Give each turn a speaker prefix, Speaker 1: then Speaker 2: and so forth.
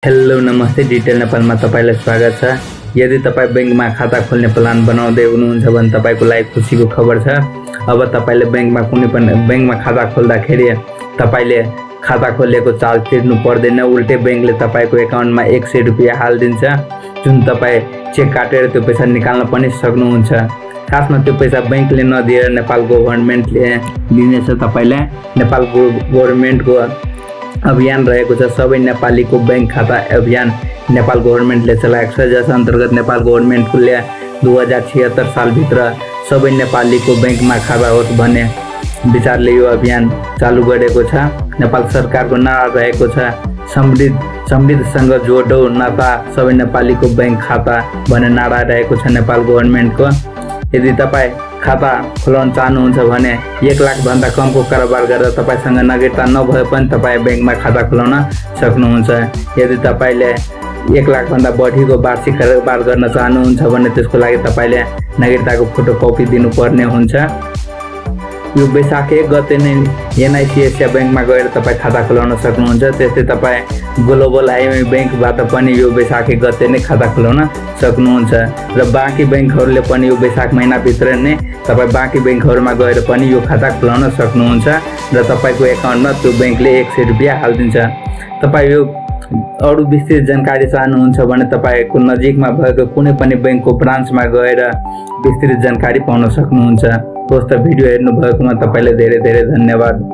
Speaker 1: Hello नमस्ते detail नेपालमा तपाईलाई स्वागत छ। यदि तपाई बैंकमा खाता खोल्ने प्लान बनाउँदै हुनुहुन्छ भने तपाईको लागि खुसीको खबर छ। अब तपाईले बैंकमा खाता खोल्दाखेरि तपाईले खाता खोलेको चार्ज तिर्नु पर्दैन। उल्टे बैंकले तपाईको एकाउन्टमा 100 रुपैयाँ हाल्दिन्छ, जुन तपाई चेक काटेर त्यो पैसा निकाल्न पनि सक्नुहुन्छ। खासमा त्यो पैसा बैंकले नदिएर नेपाल गभर्नमेन्टले दिनेछ। तपाईलाई नेपाल गभर्नमेन्टको अभियान रहेको छ, सबै नेपालीको बैंक खाता अभियान नेपाल गभर्नमेन्टले चलाएको छ, जस अन्तर्गत नेपाल गभर्नमेन्टले 2076 सालभित्र सबै नेपालीको बैंकमा खाता होस् भन्ने विचारले यो अभियान चालु गरेको छ। नेपाल सरकारको नारा रहेको छ, समृद्धसँग जोडौ नाता सबै नेपालीको बैंक खाता भन्ने नारा रहेको छ नेपाल गभर्नमेन्टको। यदि तपाईँ खाता खोलाउन चाहनुहुन्छ भने 1 लाख भन्दा कमको कारोबार गरेर तपाईसँग नागरिकता नभए पनि तपाईँ बैंकमा खाता खोलाउन सक्नुहुन्छ। यदि तपाईले 1 लाख भन्दा बढीको वार्षिक कारोबार गर्न चाहनुहुन्छ भने त्यसको लागि तपाईले नागरिकताको फोटोकपी दिनुपर्ने हुन्छ। यो वैशाख 1 गते नै एनआइसिएसिया बैंकमा गएर तपाईँ खाता खोलाउन सक्नुहुन्छ। त्यस्तै तपाईँ ग्लोबल आइएमआई बैंकबाट पनि यो वैशाख 1 गते नै खाता खोलाउन सक्नुहुन्छ। र बाँकी बैंकहरूले पनि यो वैशाख महिनाभित्र नै तपाईँ बाँकी बैंकहरूमा गएर पनि यो खाता खोलाउन सक्नुहुन्छ र तपाईँको एकाउन्टमा त्यो बैंकले 100 रुपैयाँ हालिदिन्छ। तपाईँ यो अरू विस्तृत जानकारी चाहनुहुन्छ भने तपाईँको नजिकमा भएको कुनै पनि बैंकको ब्रान्चमा गएर विस्तृत जानकारी पाउन सक्नुहुन्छ। दोस्त भिडियो हेर्नु भएकोमा तपाईलाई धेरै धेरै धन्यवाद।